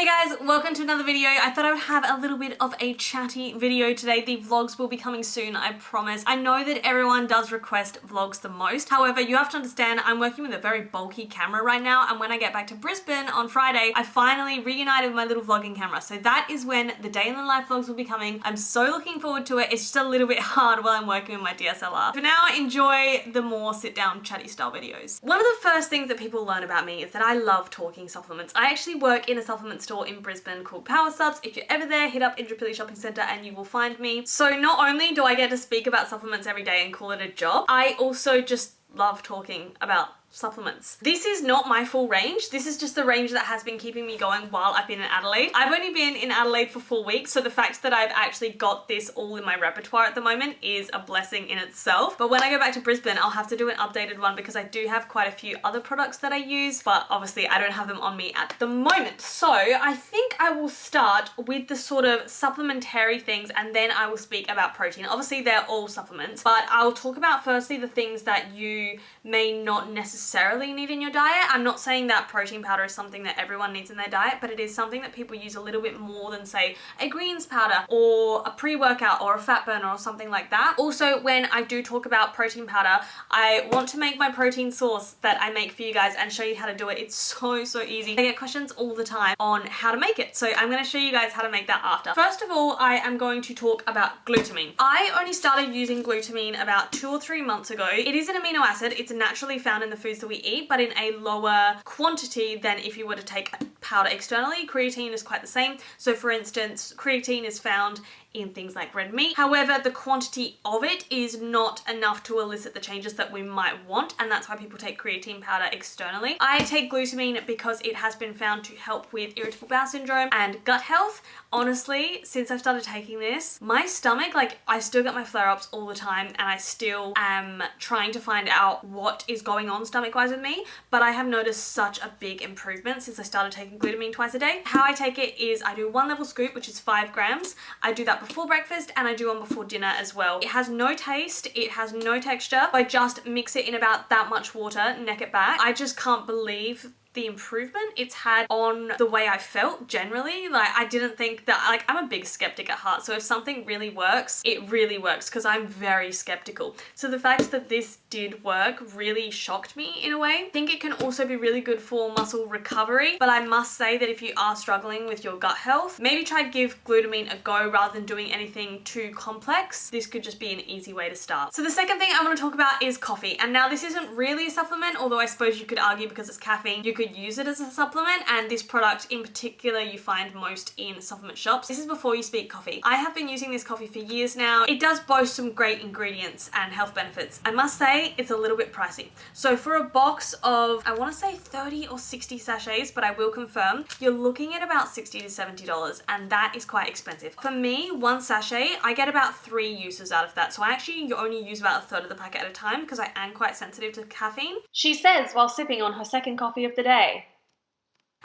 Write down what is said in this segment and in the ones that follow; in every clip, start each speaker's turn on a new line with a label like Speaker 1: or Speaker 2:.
Speaker 1: Hey guys, welcome to another video. I thought I would have a little bit of a chatty video today. The vlogs will be coming soon, I promise. I know that everyone does request vlogs the most. However, you have to understand I'm working with a very bulky camera right now, and when I get back to Brisbane on Friday, I finally reunited with my little vlogging camera. So that is when the day in the life vlogs will be coming. I'm so looking forward to it. It's just a little bit hard while I'm working with my DSLR. For now, enjoy the more sit down chatty style videos. One of the first things that people learn about me is that I love talking supplements. I actually work in a supplement store in Brisbane called Power Subs. If you're ever there, hit up Indooroopilly Shopping Centre and you will find me. So not only do I get to speak about supplements every day and call it a job, I also just love talking about supplements. This is not my full range. This is just the range that has been keeping me going while I've been in Adelaide. I've only been in Adelaide for 4 weeks, so the fact that I've actually got this all in my repertoire at the moment is a blessing in itself. But when I go back to Brisbane, I'll have to do an updated one because I do have quite a few other products that I use, but obviously I don't have them on me at the moment. So I think I will start with the sort of supplementary things and then I will speak about protein. Obviously they're all supplements, but I'll talk about firstly the things that you may not necessarily need in your diet. I'm not saying that protein powder is something that everyone needs in their diet, but it is something that people use a little bit more than say a greens powder or a pre-workout or a fat burner or something like that. Also, when I do talk about protein powder, I want to make my protein sauce that I make for you guys and show you how to do it. It's so easy. I get questions all the time on how to make it, so I'm going to show you guys how to make that after. First of all, I am going to talk about glutamine. I only started using glutamine about 2 or 3 months ago. It is an amino acid. It's naturally found in the foods that we eat, but in a lower quantity than if you were to take a powder externally. Creatine is quite the same. So for instance, creatine is found in things like red meat. However, the quantity of it is not enough to elicit the changes that we might want, and that's why people take creatine powder externally. I take glutamine because it has been found to help with irritable bowel syndrome and gut health. Honestly, since I've started taking this, my stomach, like I still get my flare-ups all the time and I still am trying to find out what is going on stomach-wise with me, but I have noticed such a big improvement since I started taking glutamine twice a day. How I take it is I do 1 level scoop, which is 5 grams. I do that before breakfast and I do one before dinner as well. It has no taste, it has no texture. I just mix it in about that much water, neck it back. I just can't believe the improvement it's had on the way I felt generally. Like I didn't think that, like I'm a big skeptic at heart, so if something really works, it really works because I'm very skeptical. So the fact that this did work really shocked me in a way. I think it can also be really good for muscle recovery, but I must say that if you are struggling with your gut health, maybe try give glutamine a go rather than doing anything too complex. This could just be an easy way to start. So the second thing I want to talk about is coffee. And now this isn't really a supplement, although I suppose you could argue because it's caffeine, you could use it as a supplement, and this product in particular you find most in supplement shops. This is before you speak coffee. I have been using this coffee for years now. It does boast some great ingredients and health benefits. I must say it's a little bit pricey. So for a box of, I want to say 30 or 60 sachets, but I will confirm, you're looking at about $60 to $70, and that is quite expensive. For me, 1 sachet, I get about 3 uses out of that. So I actually only use about 1/3 of the packet at a time because I am quite sensitive to caffeine. She says while sipping on her second coffee of the day.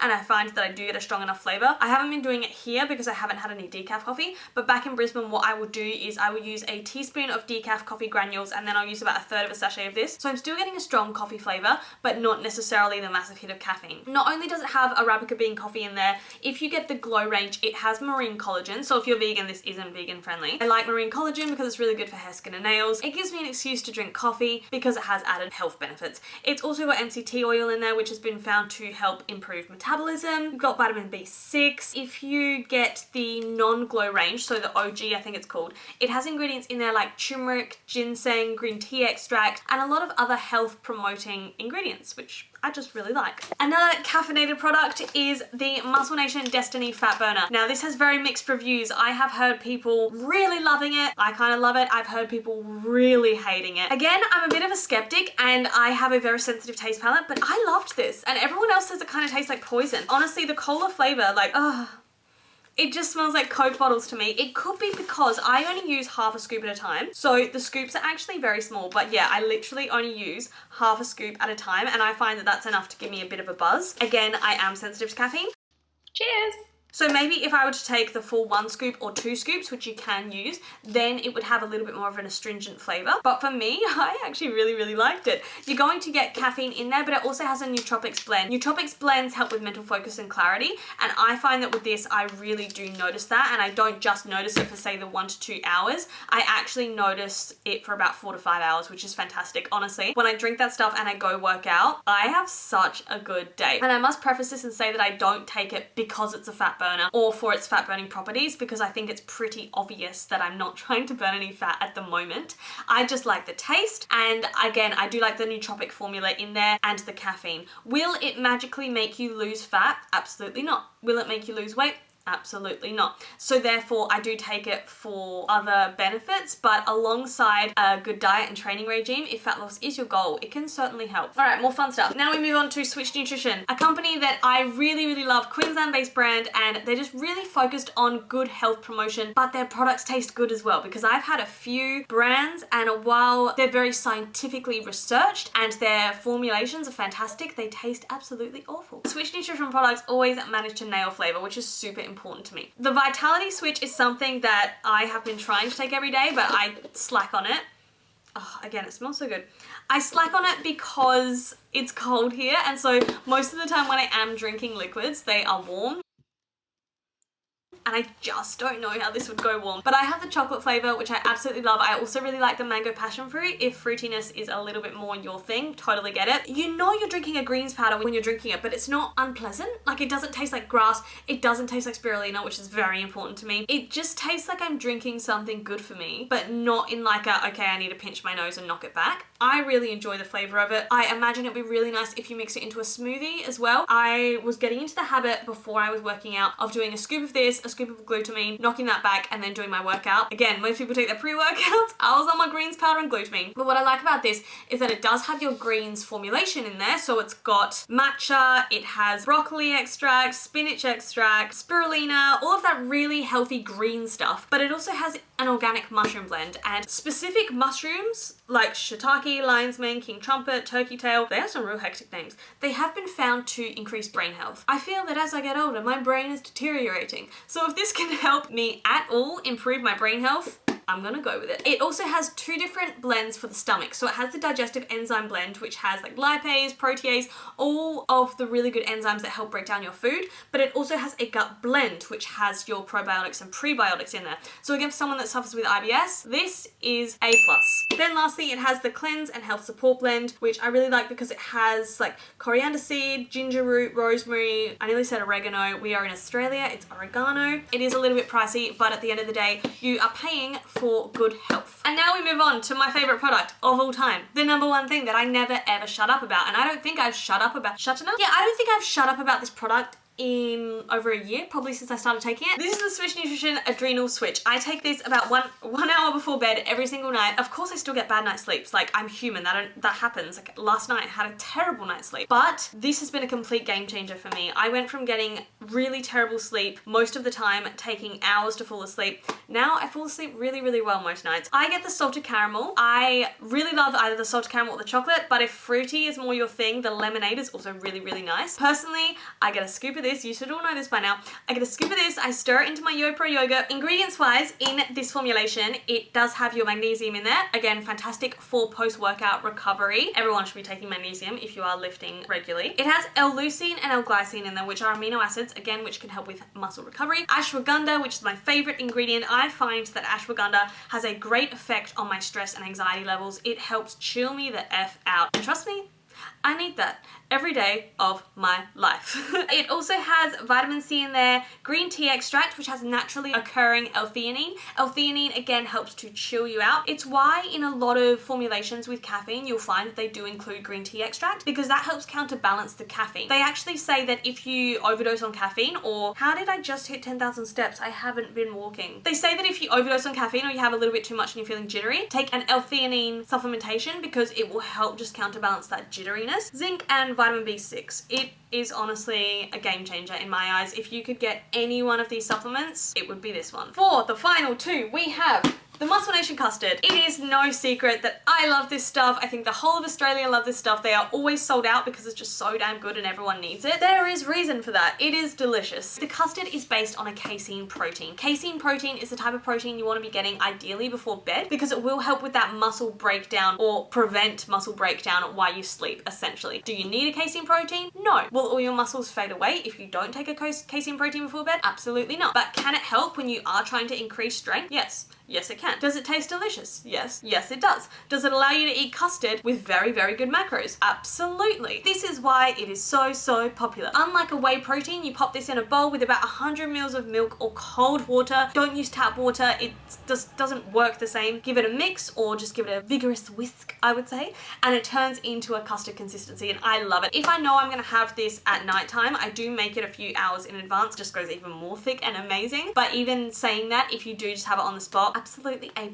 Speaker 1: And I find that I do get a strong enough flavor. I haven't been doing it here because I haven't had any decaf coffee, but back in Brisbane what I will do is I will use a teaspoon of decaf coffee granules and then I'll use about 1/3 of a sachet of this. So I'm still getting a strong coffee flavor, but not necessarily the massive hit of caffeine. Not only does it have Arabica bean coffee in there, if you get the Glow range, it has marine collagen. So if you're vegan, this isn't vegan friendly. I like marine collagen because it's really good for hair, skin and nails. It gives me an excuse to drink coffee because it has added health benefits. It's also got MCT oil in there, which has been found to help improve metabolism. You've got vitamin B6. If you get the non-Glow range, so the OG I think it's called, it has ingredients in there like turmeric, ginseng, green tea extract, and a lot of other health promoting ingredients, which I just really like. Another caffeinated product is the Muscle Nation Destiny Fat Burner. Now this has very mixed reviews. I have heard people really loving it. I kind of love it. I've heard people really hating it. Again, I'm a bit of a skeptic and I have a very sensitive taste palette, but I loved this. And everyone else says it kind of tastes like poison. Honestly, the cola flavor, like, it just smells like Coke bottles to me. It could be because I only use half a scoop at a time. So the scoops are actually very small, but yeah, I literally only use half a scoop at a time and I find that that's enough to give me a bit of a buzz. Again, I am sensitive to caffeine. Cheers! So maybe if I were to take the full 1 scoop or 2 scoops, which you can use, then it would have a little bit more of an astringent flavor. But for me, I actually really liked it. You're going to get caffeine in there, but it also has a nootropics blend. Nootropics blends help with mental focus and clarity, and I find that with this, I really do notice that, and I don't just notice it for say the 1 to 2 hours. I actually notice it for about 4 to 5 hours, which is fantastic. Honestly, when I drink that stuff and I go work out, I have such a good day. And I must preface this and say that I don't take it because it's a fat burner or for its fat burning properties, because I think it's pretty obvious that I'm not trying to burn any fat at the moment. I just like the taste, and again, I do like the nootropic formula in there and the caffeine. Will it magically make you lose fat? Absolutely not. Will it make you lose weight? Absolutely not. So therefore, I do take it for other benefits, but alongside a good diet and training regime, if fat loss is your goal, it can certainly help. All right, more fun stuff. Now we move on to Switch Nutrition, a company that I really love, Queensland-based brand, and they're just really focused on good health promotion, but their products taste good as well, because I've had a few brands, and while they're very scientifically researched and their formulations are fantastic, they taste absolutely awful. Switch Nutrition products always manage to nail flavor, which is super important to me. The Vitality Switch is something that I have been trying to take every day, but I slack on it. Oh, again, it smells so good. I slack on it because it's cold here, and so most of the time when I am drinking liquids, they are warm. And I just don't know how this would go warm. But I have the chocolate flavor, which I absolutely love. I also really like the mango passion fruit. If fruitiness is a little bit more your thing, totally get it. You know you're drinking a greens powder when you're drinking it, but it's not unpleasant. Like, it doesn't taste like grass. It doesn't taste like spirulina, which is very important to me. It just tastes like I'm drinking something good for me, but not in like a, okay, I need to pinch my nose and knock it back. I really enjoy the flavor of it. I imagine it'd be really nice if you mix it into a smoothie as well. I was getting into the habit before I was working out of doing a scoop of this, a scoop of glutamine, knocking that back, and then doing my workout. Again, most people take their pre-workouts. I was on my greens powder and glutamine. But what I like about this is that it does have your greens formulation in there. So it's got matcha, it has broccoli extract, spinach extract, spirulina, all of that really healthy green stuff. But it also has an organic mushroom blend, and specific mushrooms like shiitake, lion's mane, king trumpet, turkey tail, they have some real hectic names. They have been found to increase brain health. I feel that as I get older, my brain is deteriorating. So if this can help me at all improve my brain health, I'm gonna go with it. It also has 2 different blends for the stomach. So it has the digestive enzyme blend, which has like lipase, protease, all of the really good enzymes that help break down your food. But it also has a gut blend, which has your probiotics and prebiotics in there. So again, for someone that suffers with IBS, this is A+. Then lastly, it has the cleanse and health support blend, which I really like because it has like coriander seed, ginger root, rosemary, I nearly said oregano. We are in Australia, it's oregano. It is a little bit pricey, but at the end of the day, you are paying for good health. And now we move on to my favorite product of all time. The #1 thing that I never ever shut up about. And I don't think I've shut up about, I don't think I've shut up about this product in over a year, probably since I started taking it. This is the Switch Nutrition Adrenal Switch. I take this about one hour before bed every single night. Of course I still get bad night sleeps. Like, I'm human, that happens. Like last night I had a terrible night's sleep. But this has been a complete game changer for me. I went from getting really terrible sleep most of the time, taking hours to fall asleep. Now I fall asleep really well most nights. I get the salted caramel. I really love either the salted caramel or the chocolate, but if fruity is more your thing, the lemonade is also really nice. Personally, I get a scoop of this. You should all know this by now. I get a scoop of this, I stir it into my YoPro yogurt. Ingredients wise, in this formulation, it does have your magnesium in there. Again, fantastic for post-workout recovery. Everyone should be taking magnesium if you are lifting regularly. It has L-leucine and L-glycine in there, which are amino acids, again, which can help with muscle recovery. Ashwagandha, which is my favorite ingredient. I find that ashwagandha has a great effect on my stress and anxiety levels. It helps chill me the F out. And trust me, I need that every day of my life. It also has vitamin C in there, green tea extract, which has naturally occurring L-theanine. L-theanine, again, helps to chill you out. It's why in a lot of formulations with caffeine, you'll find that they do include green tea extract, because that helps counterbalance the caffeine. They actually say that if you overdose on caffeine, or how did I just hit 10,000 steps? I haven't been walking. They say that if you overdose on caffeine or you have a little bit too much and you're feeling jittery, take an L-theanine supplementation, because it will help just counterbalance that jitteriness. Zinc and vitamin B6. It is honestly a game changer in my eyes. If you could get any one of these supplements, it would be this one. For the final 2, we have The Muscle Nation Custard. It is no secret that I love this stuff. I think the whole of Australia love this stuff. They are always sold out because it's just so damn good and everyone needs it. There is reason for that. It is delicious. The custard is based on a casein protein. Casein protein is the type of protein you want to be getting ideally before bed because it will help with that muscle breakdown or prevent muscle breakdown while you sleep, essentially. Do you need a casein protein? No. Will all your muscles fade away if you don't take a casein protein before bed? Absolutely not. But can it help when you are trying to increase strength? Yes. Yes, it can. Does it taste delicious? Yes. Yes, it does. Does it allow you to eat custard with very, very good macros? Absolutely. This is why it is so, so popular. Unlike a whey protein, you pop this in a bowl with about 100 mils of milk or cold water. Don't use tap water. It just doesn't work the same. Give it a mix or just give it a vigorous whisk, I would say, and it turns into a custard consistency, and I love it. If I know I'm going to have this at nighttime, I do make it a few hours in advance. It just goes even more thick and amazing. But even saying that, if you do just have it on the spot, absolutely A+.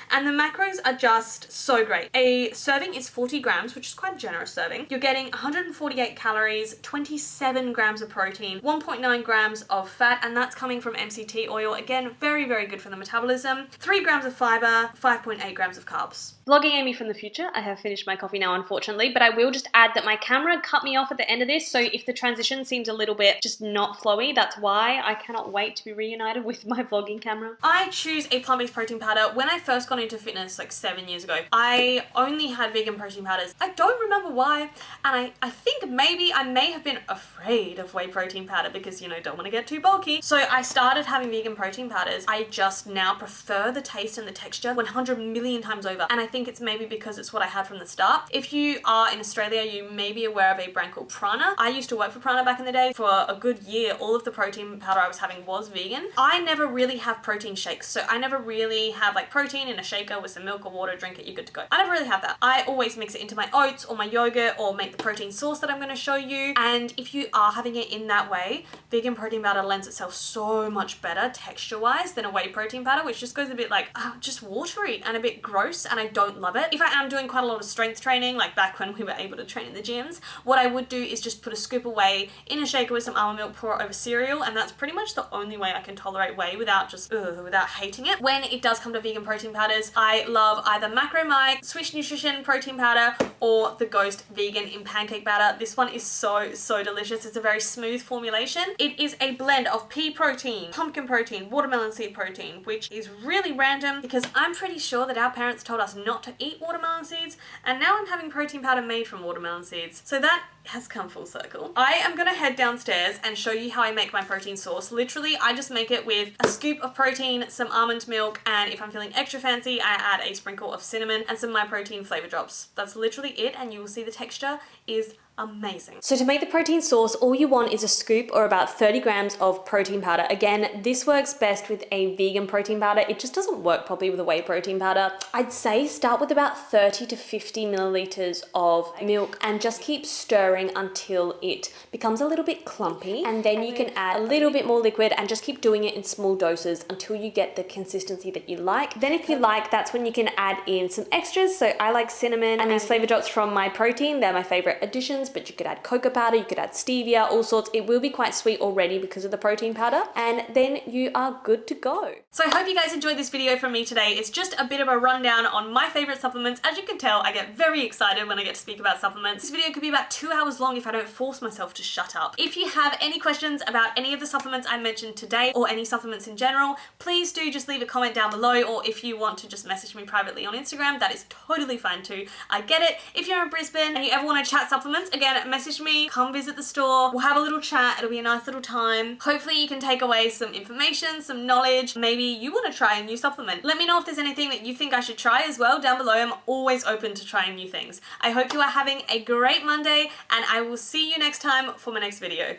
Speaker 1: And the macros are just so great. A serving is 40 grams, which is quite a generous serving. You're getting 148 calories, 27 grams of protein, 1.9 grams of fat, and that's coming from MCT oil. Again, very, very good for the metabolism. 3 grams of fiber, 5.8 grams of carbs. Vlogging Amy from the future, I have finished my coffee now, unfortunately, but I will just add that my camera cut me off at the end of this, so if the transition seems a little bit just not flowy, that's why. I cannot wait to be reunited with my vlogging camera. I choose a plant-based protein powder. When I first got into fitness like 7 years ago, I only had vegan protein powders. I don't remember why, and I think maybe I may have been afraid of whey protein powder because, you know, don't want to get too bulky. So I started having vegan protein powders. I just now prefer the taste and the texture 100 million times over, and I think it's maybe because it's what I had from the start. If you are in Australia, you may be aware of a brand called Prana. I used to work for Prana back in the day. For a good year, all of the protein powder I was having was vegan. I never really have protein shakes, so I never really have like protein in a shaker with some milk or water, drink it, you're good to go. I never really have that. I always mix it into my oats or my yogurt or make the protein sauce that I'm going to show you. And if you are having it in that way, vegan protein powder lends itself so much better texture-wise than a whey protein powder, which just goes a bit like just watery and a bit gross, and I don't love it. If I am doing quite a lot of strength training, like back when we were able to train in the gyms, what I would do is just put a scoop of whey in a shaker with some almond milk, pour it over cereal, and that's pretty much the only way I can tolerate whey without without hating it. When it does come to vegan protein powders, I love either Macro Mike, Swish Nutrition protein powder, or the Ghost vegan in pancake batter. This one is so, so delicious. It's a very smooth formulation. It is a blend of pea protein, pumpkin protein, watermelon seed protein, which is really random because I'm pretty sure that our parents told us not to eat watermelon seeds, and now I'm having protein powder made from watermelon seeds. So that has come full circle. I am gonna head downstairs and show you how I make my protein sauce. Literally, I just make it with a scoop of protein, some almond milk, and if I'm feeling extra fancy, I add a sprinkle of cinnamon and some of my protein flavor drops. That's literally it, and you will see the texture is amazing. So to make the protein sauce, all you want is a scoop or about 30 grams of protein powder. Again, this works best with a vegan protein powder. It just doesn't work properly with a whey protein powder. I'd say start with about 30 to 50 milliliters of milk and just keep stirring until it becomes a little bit clumpy. And then you can add a little bit more liquid and just keep doing it in small doses until you get the consistency that you like. Then if you like, that's when you can add in some extras. So I like cinnamon and these flavor drops from my protein. They're my favorite additions, but you could add cocoa powder, you could add stevia, all sorts. It will be quite sweet already because of the protein powder, and then you are good to go. So I hope you guys enjoyed this video from me today. It's just a bit of a rundown on my favorite supplements. As you can tell, I get very excited when I get to speak about supplements. This video could be about 2 hours long if I don't force myself to shut up. If you have any questions about any of the supplements I mentioned today or any supplements in general, please do just leave a comment down below, or if you want to just message me privately on Instagram, that is totally fine too. I get it. If you're in Brisbane and you ever want to chat supplements, again, message me, come visit the store, we'll have a little chat, it'll be a nice little time. Hopefully you can take away some information, some knowledge, maybe you want to try a new supplement. Let me know if there's anything that you think I should try as well down below. I'm always open to trying new things. I hope you are having a great Monday, and I will see you next time for my next video.